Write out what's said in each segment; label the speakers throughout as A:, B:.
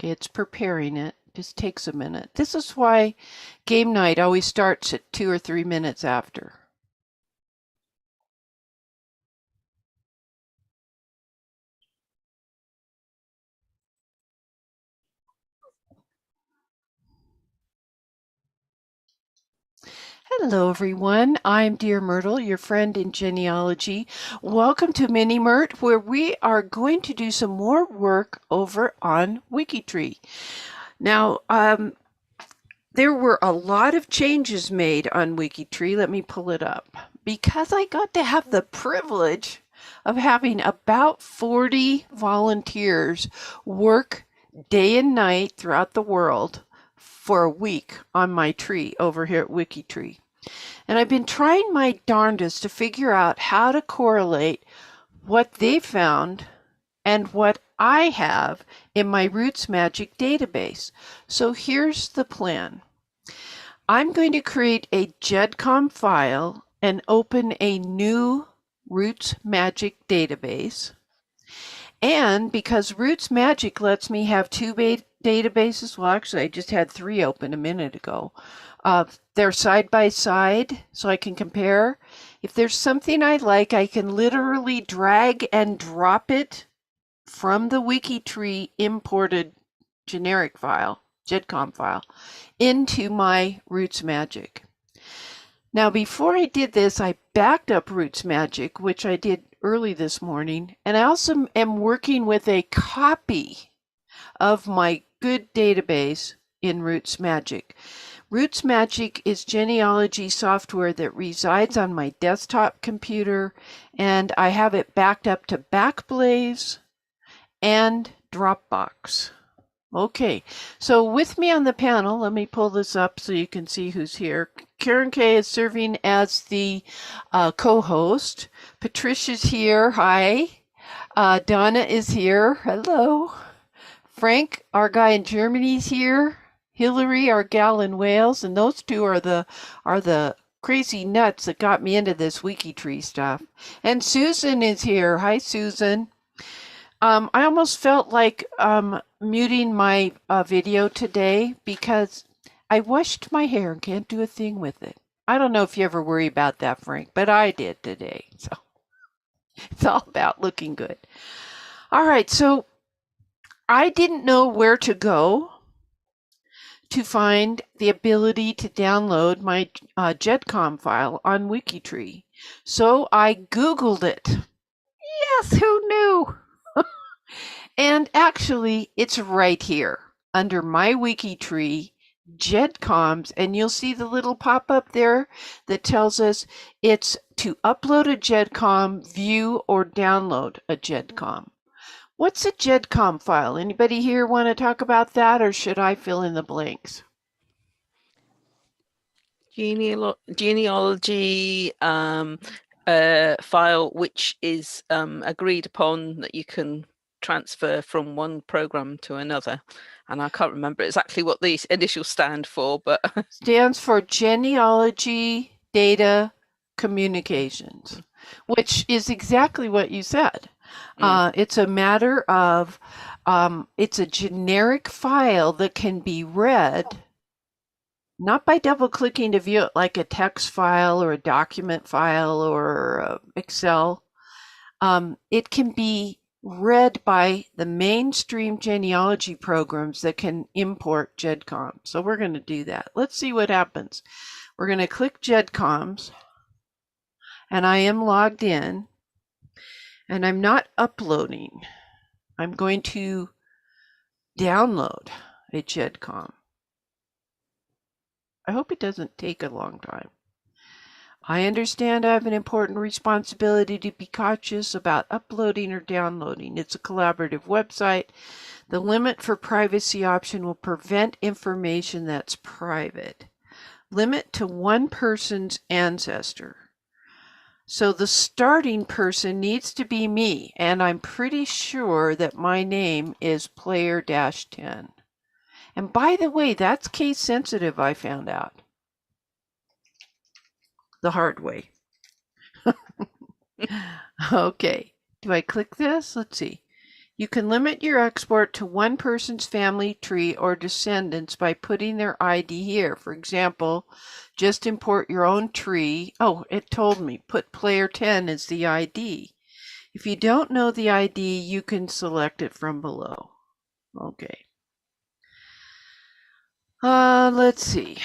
A: Okay, it's preparing it. Just takes a minute. This is why game night always starts at 2 or 3 minutes after. Hello, everyone. I'm Dear Myrtle, your friend in genealogy. Welcome to Mini-Myrt, where we are going to do some more work over on WikiTree. Now, there were a lot of changes made on WikiTree. Let me pull it up. Because I got to have the privilege of having about 40 volunteers work day and night throughout the world for a week on my tree over here at WikiTree. And I've been trying my darndest to figure out how to correlate what they found and what I have in my Roots Magic database. So here's the plan. I'm going to create a GEDCOM file and open a new Roots Magic database. And because Roots Magic lets me have two databases, well, actually, I just had 3 open a minute ago. They're side by side, so I can compare. If there's something I like, I can literally drag and drop it from the WikiTree imported generic file, GEDCOM file, into my Roots Magic. Now, before I did this, I backed up Roots Magic, which I did early this morning, and I also am working with a copy of my good database in Roots Magic. Roots Magic is genealogy software that resides on my desktop computer, and I have it backed up to Backblaze and Dropbox. Okay, so with me on the panel, let me pull this up so you can see who's here. Karen Kay is serving as the co-host. Patricia's here. Hi. Donna is here. Hello. Frank, our guy in Germany, is here. Hillary, our gal in Wales, and those two are the crazy nuts that got me into this WikiTree stuff. And Susan is here. Hi, Susan. I almost felt like muting my video today because I washed my hair and can't do a thing with it. I don't know if you ever worry about that, Frank, but I did today. So it's all about looking good. All right, so I didn't know where to go to find the ability to download my GEDCOM file on WikiTree. So I Googled it. Yes, who knew? And actually, it's right here under my WikiTree, GEDCOMs, and you'll see the little pop-up there that tells us it's to upload a GEDCOM, view, or download a GEDCOM. What's a GEDCOM file? Anybody here want to talk about that, or should I fill in the blanks?
B: Genealogy file which is agreed upon that you can transfer from one program to another, and I can't remember exactly what the initials stand for, but
A: stands for Genealogy Data Communications, which is exactly what you said. It's a matter of it's a generic file that can be read not by double clicking to view it like a text file or a document file or Excel. It can be read by the mainstream genealogy programs that can import GEDCOM. So we're going to do that. Let's see what happens. We're going to click GEDCOMs, and I am logged in, and I'm not uploading. I'm going to download a GEDCOM. I hope it doesn't take a long time. I understand I have an important responsibility to be cautious about uploading or downloading. It's a collaborative website. The limit for privacy option will prevent information that's private. Limit to one person's ancestor. So the starting person needs to be me, and I'm pretty sure that my name is player-10. And by the way, that's case sensitive, I found out. The hard way. Okay, do I click this? Let's see. You can limit your export to one person's family tree or descendants by putting their ID here. For example, just import your own tree. Oh, it told me, put player 10 as the ID. If you don't know the ID, you can select it from below. Okay. Let's see.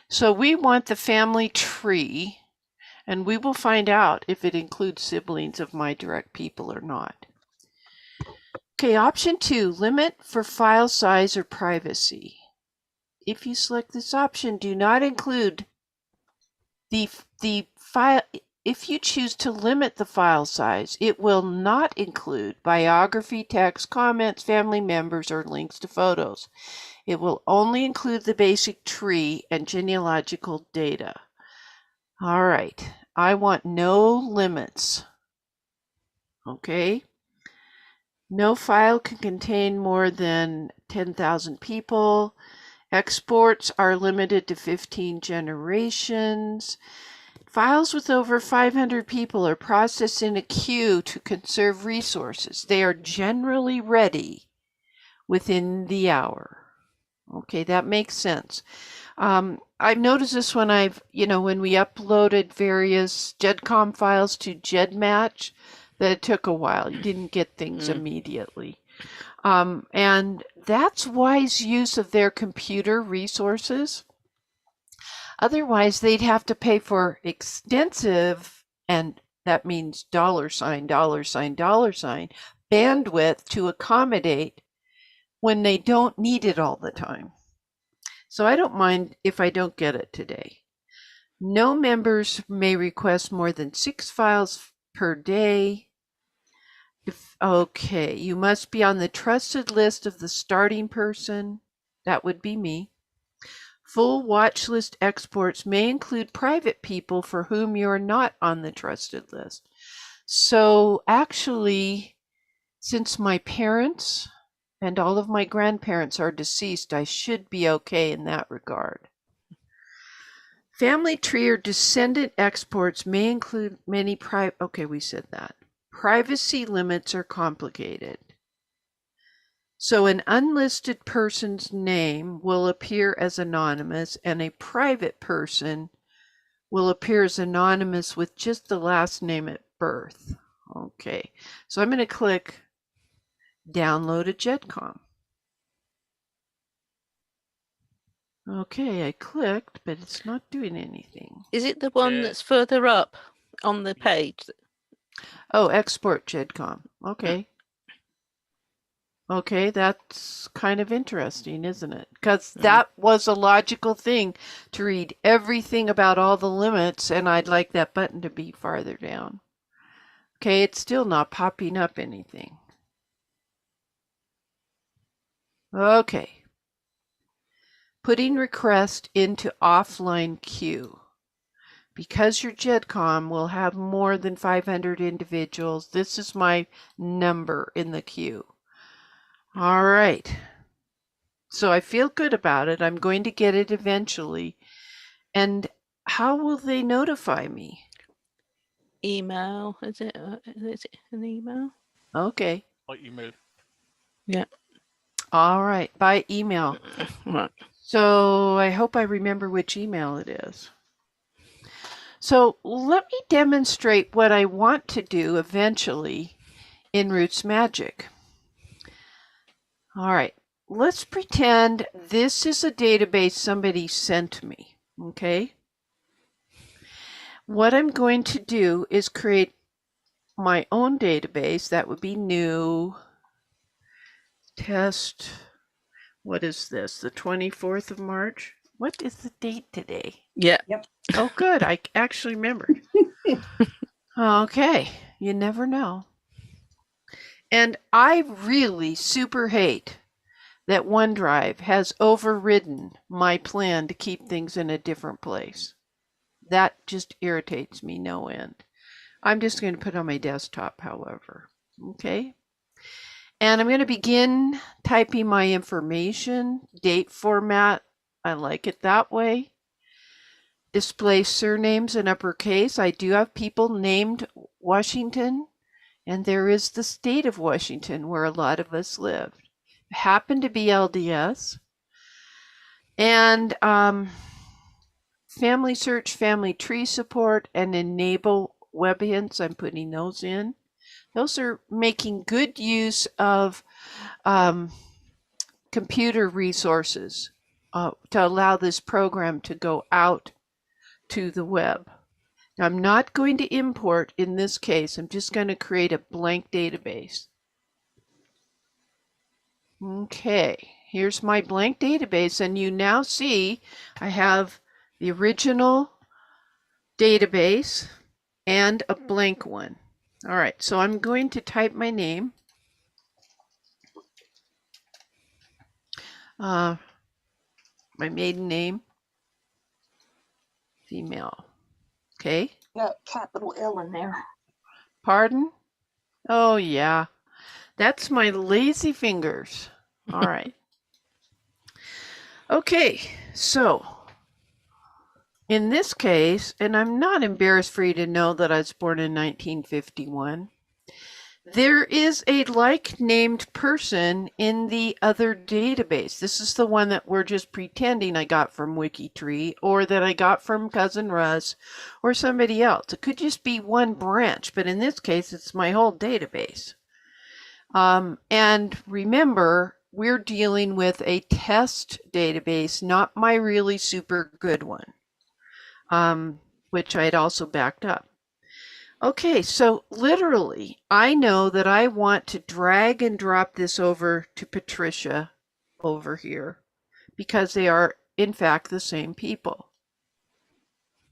A: So we want the family tree, and we will find out if it includes siblings of my direct people or not. Okay, option 2, limit for file size or privacy. If you select this option, do not include the file. If you choose to limit the file size, it will not include biography, text, comments, family members, or links to photos. It will only include the basic tree and genealogical data. All right, I want no limits. Okay. No file can contain more than 10,000 people. Exports are limited to 15 generations. Files with over 500 people are processed in a queue to conserve resources. They are generally ready within the hour. Okay, that makes sense. I've noticed this when when we uploaded various GEDCOM files to GEDmatch, that it took a while. You didn't get things immediately. And that's wise use of their computer resources. Otherwise, they'd have to pay for extensive, and that means $, bandwidth to accommodate when they don't need it all the time. So I don't mind if I don't get it today. No members may request more than 6 files per day. Okay, you must be on the trusted list of the starting person. That would be me. Full watch list exports may include private people for whom you're not on the trusted list. So actually, since my parents and all of my grandparents are deceased, I should be okay in that regard. Family tree or descendant exports may include many okay, we said that. Privacy limits are complicated. So an unlisted person's name will appear as anonymous, and a private person will appear as anonymous with just the last name at birth. Okay, so I'm going to click Download a GEDCOM. Okay, I clicked, but it's not doing anything.
B: Is it the one that's further up on the page?
A: Oh, Export GEDCOM. Okay. Okay, that's kind of interesting, isn't it? Because that was a logical thing to read everything about all the limits, and I'd like that button to be farther down. Okay, it's still not popping up anything. Okay. Putting request into offline queue. Because your GEDCOM will have more than 500 individuals, this is my number in the queue. All right. So I feel good about it. I'm going to get it eventually. And how will they notify me?
B: Email. Is it an email?
A: Okay.
C: By email.
B: Yeah.
A: All right. By email.
B: Right.
A: So I hope I remember which email it is. So let me demonstrate what I want to do eventually in Roots Magic. All right. Let's pretend this is a database somebody sent me. Okay. What I'm going to do is create my own database. That would be new test. What is this? The 24th of March? What is the date today?
B: Yeah.
D: Yep.
A: Oh, good. I actually remembered. Okay. You never know. And I really super hate that OneDrive has overridden my plan to keep things in a different place. That just irritates me no end. I'm just going to put it on my desktop, however. Okay. And I'm going to begin typing my information, date format. I like it that way. Display surnames in uppercase. I do have people named Washington and there is the state of Washington where a lot of us lived. It happened to be LDS. And family search, family tree support, and enable web hints. I'm putting those in. Those are making good use of computer resources to allow this program to go out to the web. Now, I'm not going to import in this case. I'm just going to create a blank database. Okay, here's my blank database, and you now see I have the original database and a blank one. All right, so I'm going to type my name. My maiden name, female. Okay.
C: Got capital L in there.
A: Pardon? Oh, yeah. That's my lazy fingers. All right. Okay, so in this case, and I'm not embarrassed for you to know that I was born in 1951, there is a like-named person in the other database. This is the one that we're just pretending I got from WikiTree or that I got from Cousin Russ or somebody else. It could just be one branch, but in this case, it's my whole database. And remember, we're dealing with a test database, not my really super good one, which I'd also backed up. Okay, so literally, I know that I want to drag and drop this over to Patricia over here because they are, in fact, the same people.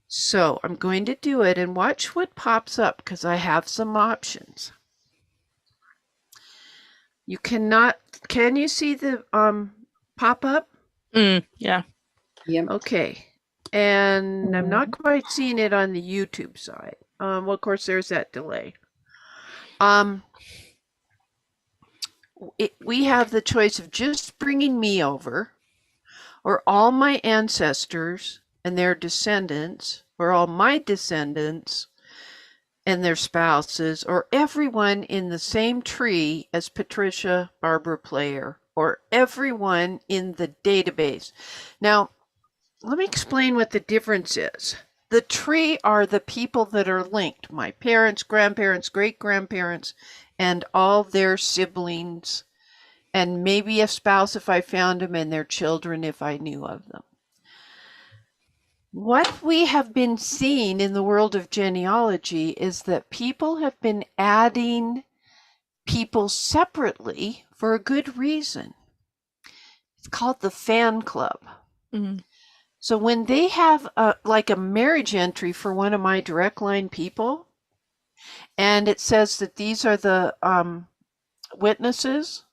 A: So I'm going to do it and watch what pops up because I have some options. You cannot, can you see the pop up?
B: Yeah.
C: Yep.
A: Okay, and I'm not quite seeing it on the YouTube side. Well, of course, there's that delay. We have the choice of just bringing me over, or all my ancestors and their descendants, or all my descendants and their spouses, or everyone in the same tree as Patricia Barbara Player, or everyone in the database. Now, let me explain what the difference is. The tree are the people that are linked, my parents, grandparents, great-grandparents, and all their siblings, and maybe a spouse if I found them, and their children if I knew of them. What we have been seeing in the world of genealogy is that people have been adding people separately for a good reason. It's called the fan club.
B: Mm.
A: So when they have like a marriage entry for one of my direct line people, and it says that these are the witnesses,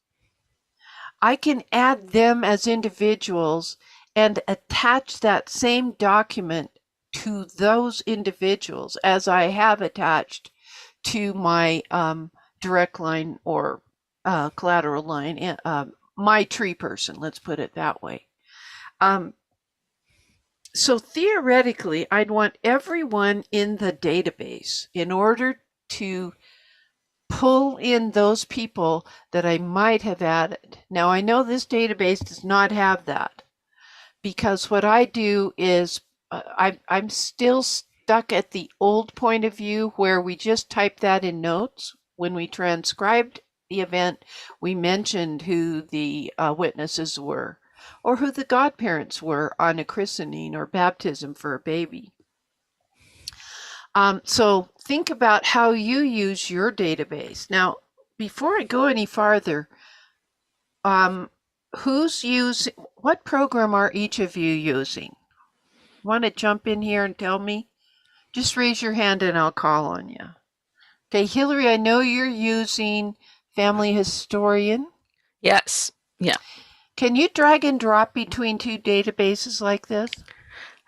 A: I can add them as individuals and attach that same document to those individuals as I have attached to my direct line or collateral line, my tree person, let's put it that way. So theoretically, I'd want everyone in the database in order to pull in those people that I might have added. Now, I know this database does not have that because what I do is I'm still stuck at the old point of view where we just type that in notes. When we transcribed the event, we mentioned who the witnesses were, or who the godparents were on a christening or baptism for a baby. So think about how you use your database. Now, before I go any farther, what program are each of you using? Want to jump in here and tell me? Just raise your hand and I'll call on you. Okay, Hillary, I know you're using Family Historian.
B: Yes. Yeah.
A: Can you drag and drop between two databases like this?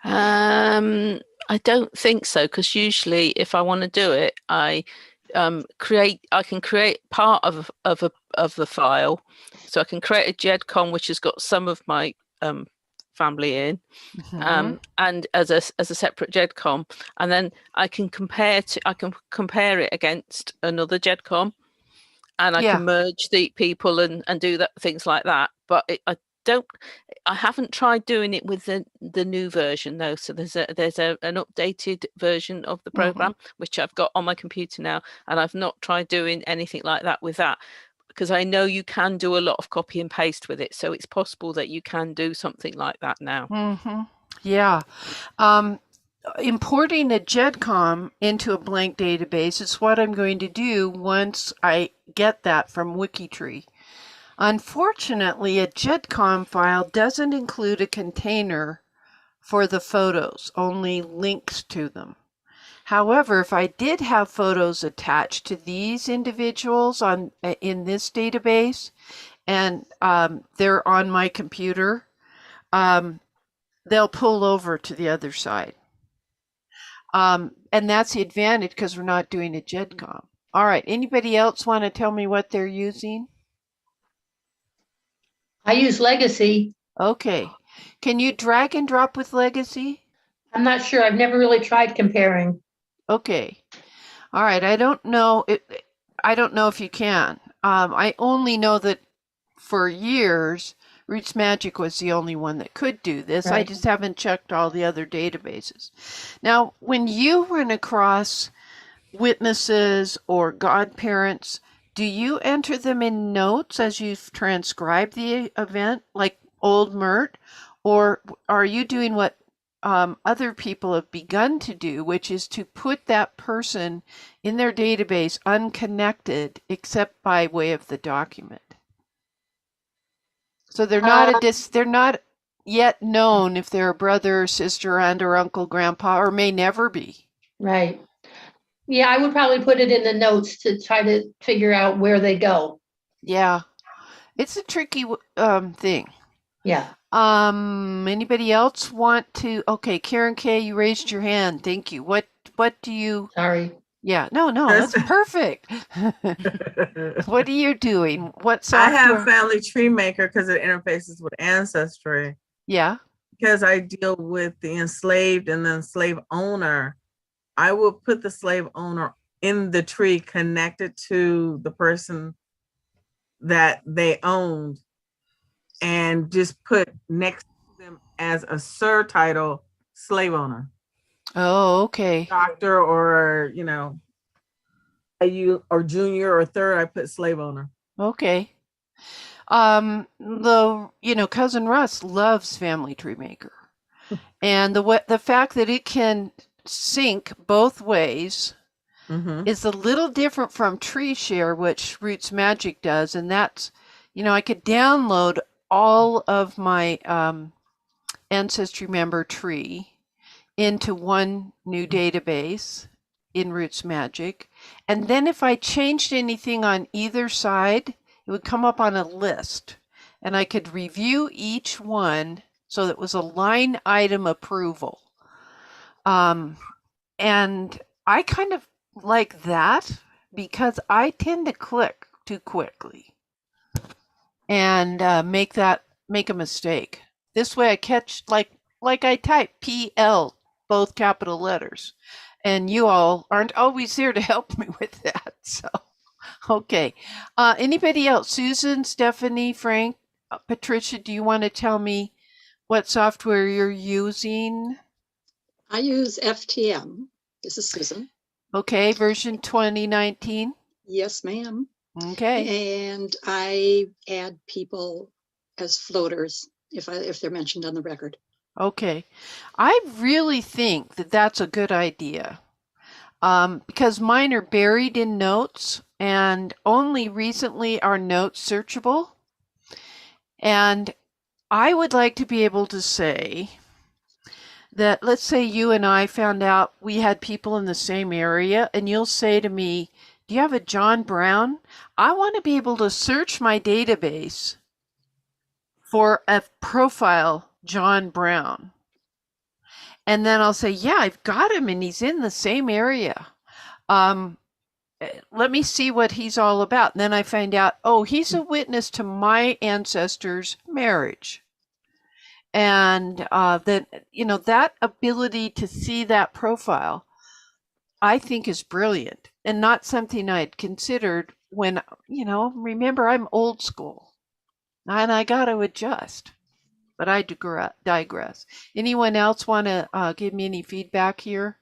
B: I don't think so, because usually if I want to do it, I can create part of the file. So I can create a GEDCOM which has got some of my family in,
A: Mhm.
B: and as a separate GEDCOM, and then I can compare it against another GEDCOM, and I
A: Yeah.
B: can merge the people and do that, things like that. But I haven't tried doing it with the new version though. So there's an updated version of the program which I've got on my computer now, and I've not tried doing anything like that with that, because I know you can do a lot of copy and paste with it. So it's possible that you can do something like that now.
A: Yeah. Importing a GEDCOM into a blank database is what I'm going to do once I get that from WikiTree. Unfortunately, a GEDCOM file doesn't include a container for the photos, only links to them. However, if I did have photos attached to these individuals in this database, and they're on my computer, they'll pull over to the other side. And that's the advantage because we're not doing a GEDCOM. All right, anybody else want to tell me what they're using?
C: I use Legacy.
A: Okay. Can you drag and drop with Legacy?
C: I'm not sure. I've never really tried comparing.
A: Okay. All right. I don't know if you can. I only know that for years, Roots Magic was the only one that could do this. I
C: Right.
A: just haven't checked all the other databases. Now, when you run across witnesses or godparents, do you enter them in notes as you transcribe the event, like Old Myrt, or are you doing what other people have begun to do, which is to put that person in their database unconnected except by way of the document? So they're not yet known if they're a brother or sister, aunt or uncle, grandpa, or may never be.
C: Right. Yeah, I would probably put it in the notes to try to figure out where they go.
A: Yeah, it's a tricky thing.
C: Yeah.
A: Anybody else want to? Okay, Karen K, you raised your hand. Thank you. What do you?
C: Sorry.
A: Yeah, no, that's perfect. What are you doing? What
D: I
A: software?
D: have Family Tree Maker because it interfaces with Ancestry.
A: Yeah.
D: Because I deal with the enslaved and the slave owner, I will put the slave owner in the tree connected to the person that they owned, and just put next to them as a Sir title slave owner,
A: Oh, okay.
D: doctor, or you or junior or third, I put slave owner.
A: Okay. Cousin Russ loves Family Tree Maker. And the fact that it can sync both ways is a little different from Tree Share, which Roots Magic does, and that's, I could download all of my Ancestry member tree into one new database in Roots Magic, and then if I changed anything on either side, it would come up on a list, and I could review each one so that it was a line item approval. And I kind of like that because I tend to click too quickly and make a mistake. This way I catch, like I type PL, both capital letters, and you all aren't always there to help me with that. So, okay. Anybody else? Susan, Stephanie, Frank, Patricia, do you want to tell me what software you're using?
E: I use FTM. This is Susan.
A: Okay, version 2019.
E: Yes, ma'am.
A: Okay.
E: And I add people as floaters if they're mentioned on the record.
A: Okay. I really think that that's a good idea because mine are buried in notes and only recently are notes searchable. And I would like to be able to say that, let's say you and I found out we had people in the same area, and you'll say to me, do you have a John Brown? I want to be able to search my database for a profile John Brown. And then I'll say, yeah, I've got him and he's in the same area. Let me see what he's all about. And then I find out, oh, he's a witness to my ancestor's marriage. And then, that ability to see that profile, I think is brilliant and not something I'd considered when, remember, I'm old school and I got to adjust. But I digress. Anyone else want to give me any feedback here?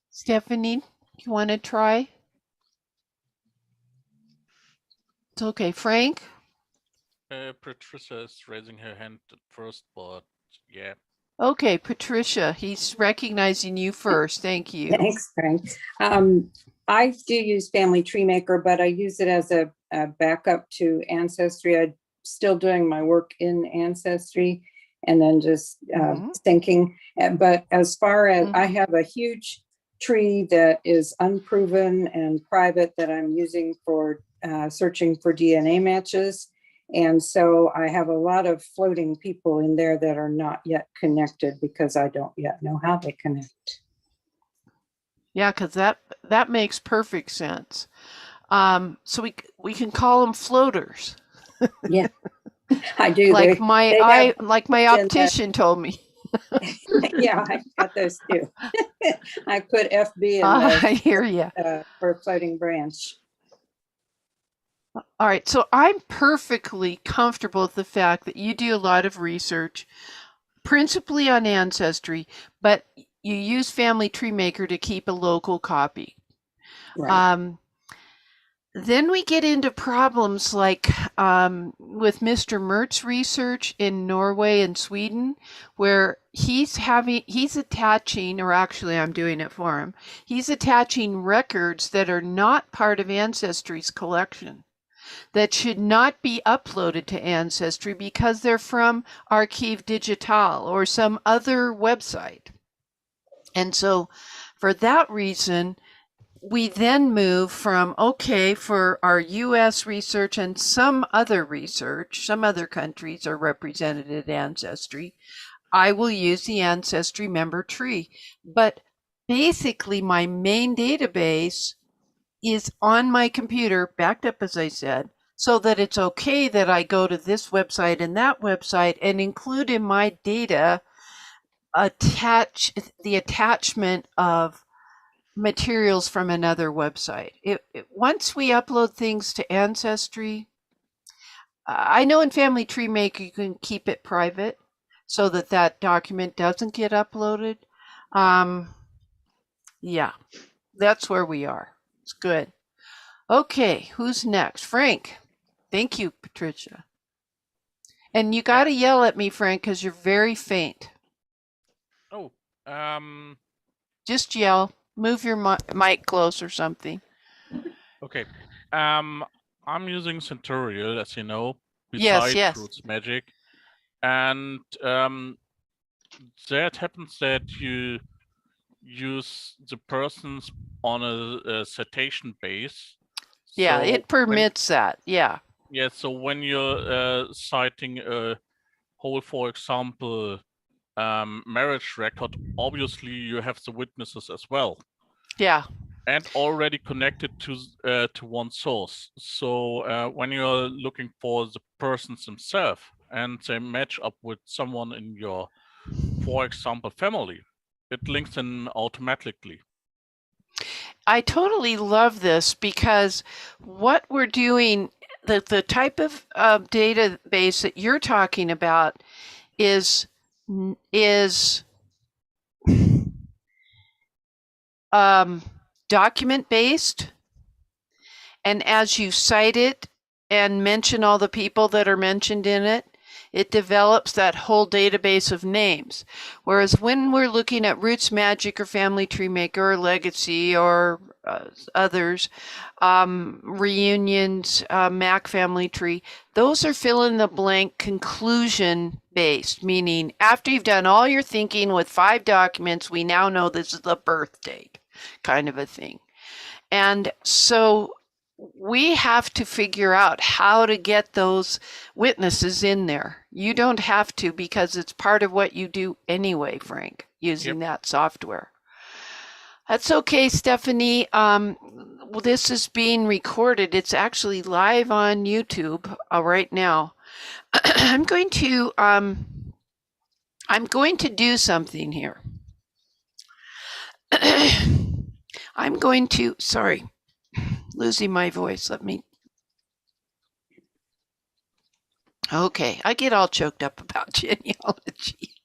A: Stephanie, you want to try? It's okay. Frank?
F: Patricia is raising her hand at first, but yeah.
A: Okay, Patricia, he's recognizing you first. Thank you.
G: Thanks, Frank. I do use Family Tree Maker, but I use it as a backup to Ancestry. I'm still doing my work in Ancestry and then just thinking. But as far as I have a huge tree that is unproven and private that I'm using for searching for DNA matches. And so I have a lot of floating people in there that are not yet connected because I don't yet know how they connect.
A: Yeah, because that makes perfect sense. So we can call them floaters.
G: Yeah, I do.
A: Like
G: they
A: my optician told me.
G: Yeah, I got those too. I put FB in
A: I hear you.
G: For floating branch.
A: All right, so I'm perfectly comfortable with the fact that you do a lot of research, principally on Ancestry, but you use Family Tree Maker to keep a local copy.
G: Right.
A: Then we get into problems like with Mr. Myrt's research in Norway and Sweden, where he's attaching, or actually I'm doing it for him, he's attaching records that are not part of Ancestry's collection, that should not be uploaded to Ancestry because they're from Archive Digital or some other website. And so for that reason, we then move from, okay, for our US research and some other research, some other countries are represented at Ancestry, I will use the Ancestry member tree. But basically my main database is on my computer, backed up as I said, so that it's okay that I go to this website and that website and include in my data the attachment of materials from another website. Once we upload things to Ancestry, I know in Family Tree Maker you can keep it private so that document doesn't get uploaded. Yeah, that's where we are. It's good. Okay, who's next? Frank. Thank you, Patricia. And you got to yell at me, Frank, because you're very faint.
F: Oh,
A: Just yell. Move your mic close or something.
F: okay. I'm using Centurial, as you know,
A: Yes.
F: besides Roots Magic. And that happens that you use the persons on a citation base.
A: Yeah,
F: So
A: it permits that. Yeah.
F: Yeah, so when you're citing a whole, for example, marriage record, obviously you have the witnesses as well.
A: Yeah.
F: And already connected to one source. So when you're looking for the persons themselves and they match up with someone in your, for example, family, it links in automatically.
A: I totally love this because what we're doing, the type of database that you're talking about is document based, and as you cite it and mention all the people that are mentioned in it, it develops that whole database of names. Whereas when we're looking at Roots Magic or Family Tree Maker or Legacy or others, reunions, Mac Family Tree, those are fill in the blank conclusion based, meaning after you've done all your thinking with 5 documents, we now know this is the birth date, kind of a thing. And so we have to figure out how to get those witnesses in there. You don't have to because it's part of what you do anyway, Frank, using that software. That's okay, Stephanie. Well, this is being recorded. It's actually live on YouTube right now. I'm going to I'm going to do something here. I'm going to, sorry, losing my voice. Let me. Okay, I get all choked up about genealogy.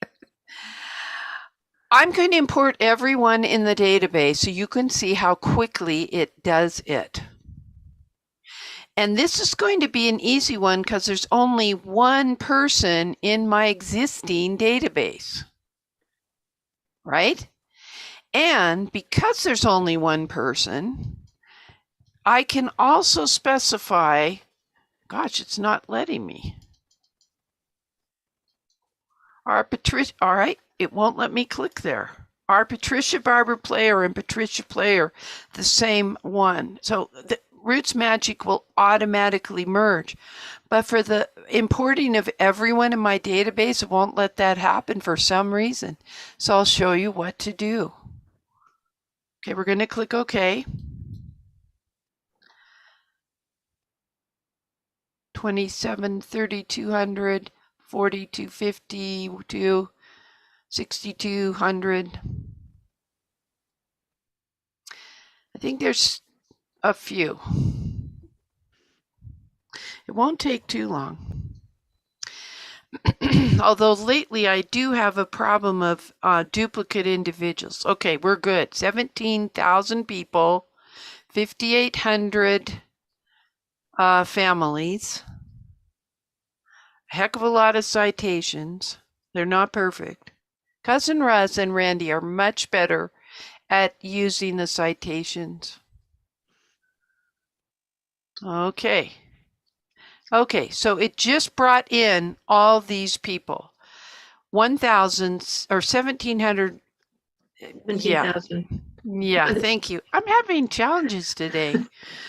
A: I'm going to import everyone in the database so you can see how quickly it does it. And this is going to be an easy one because there's only one person in my existing database, right? And because there's only one person, I can also specify, gosh, it's not letting me. All right, it won't let me click there. Are Patricia Barber Player and Patricia Player the same one? So the Roots Magic will automatically merge. But for the importing of everyone in my database, it won't let that happen for some reason. So I'll show you what to do. Okay, we're going to click OK. 27, 3,200, 4,250, 6,200. I think there's a few. It won't take too long. Although lately I do have a problem of duplicate individuals. Okay, we're good. 17,000 people, 5,800 families, a heck of a lot of citations. They're not perfect. Cousin Russ and Randy are much better at using the citations. Okay. Okay, so it just brought in all these people. 1,000 or 1,700. Yeah.
C: 17,000.
A: Yeah, thank you. I'm having challenges today.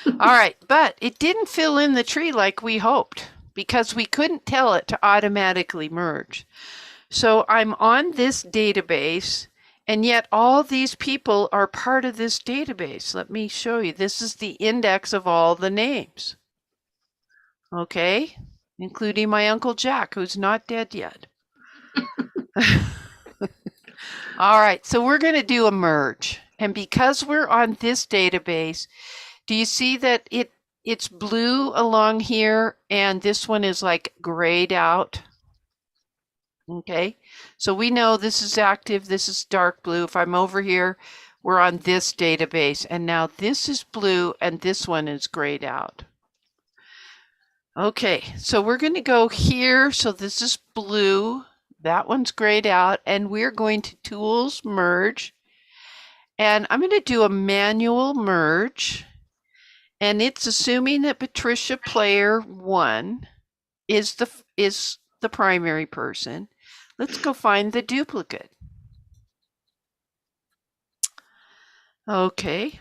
A: All right, but it didn't fill in the tree like we hoped because we couldn't tell it to automatically merge. So I'm on this database, and yet all these people are part of this database. Let me show you. This is the index of all the names. Okay, including my Uncle Jack, who's not dead yet. All right, so we're going to do a merge. And because we're on this database, do you see that it's blue along here and this one is like grayed out? Okay, so we know this is active, this is dark blue. If I'm over here, we're on this database, and now this is blue and this one is grayed out. Okay, so we're going to go here. So this is blue, that one's grayed out, and we're going to Tools, Merge. And I'm going to do a manual merge, and it's assuming that Patricia Player 1 is the primary person. Let's go find the duplicate. Okay.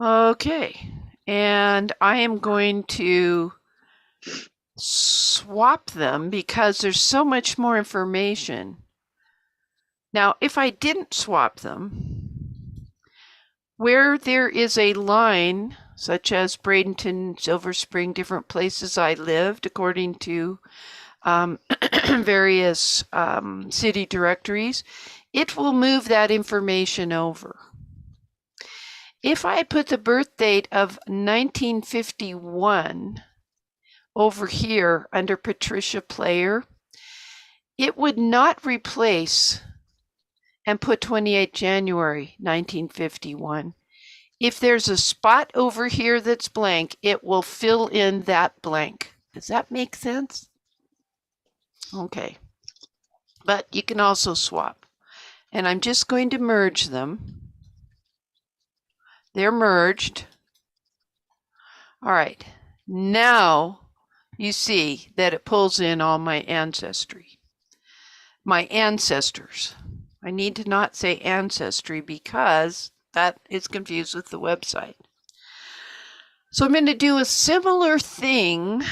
A: Okay, and I am going to swap them because there's so much more information. Now, if I didn't swap them, where there is a line, such as Bradenton, Silver Spring, different places I lived, according to various city directories, it will move that information over. If I put the birth date of 1951 over here under Patricia Player, it would not replace and put 28 January 1951. If there's a spot over here that's blank, it will fill in that blank. Does that make sense? Okay. But you can also swap. And I'm just going to merge them. They're merged. All right. Now you see that it pulls in all my ancestry. My ancestors. I need to not say ancestry because that is confused with the website. So I'm going to do a similar thing.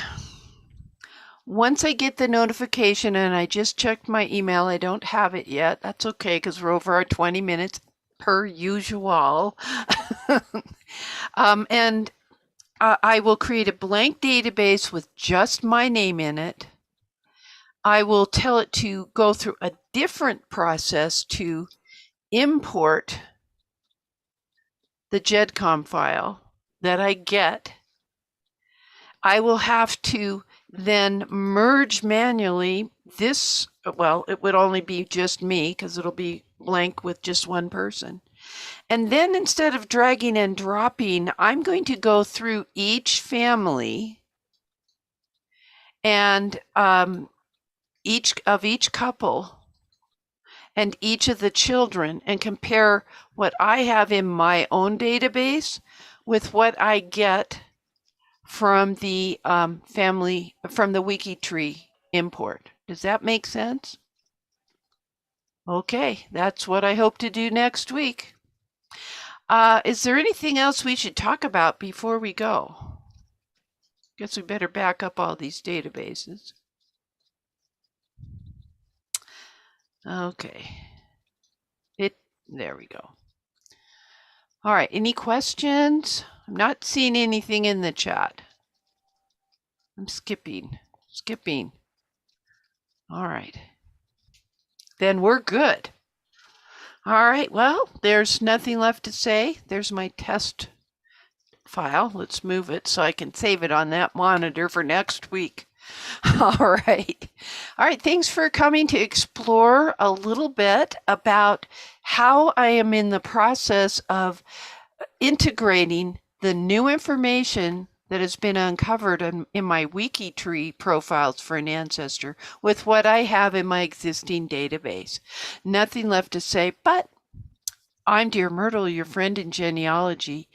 A: Once I get the notification, and I just checked my email, I don't have it yet. That's okay because we're over our 20 minutes per usual. I will create a blank database with just my name in it. I will tell it to go through a different process to import the GEDCOM file that I get. I will have to then merge manually this, well, it would only be just me because it'll be blank with just one person. And then instead of dragging and dropping, I'm going to go through each family and each couple and each of the children and compare what I have in my own database with what I get from the from the WikiTree import. Does that make sense? Okay, that's what I hope to do next week. Is there anything else we should talk about before we go? Guess we better back up all these databases. Okay. There we go. All right, any questions? I'm not seeing anything in the chat. I'm skipping. All right. Then we're good. All right, well, there's nothing left to say. There's my test file. Let's move it so I can save it on that monitor for next week. All right. Thanks for coming to explore a little bit about how I am in the process of integrating the new information that has been uncovered in my WikiTree profiles for an ancestor with what I have in my existing database. Nothing left to say, but I'm Dear Myrtle, your friend in genealogy.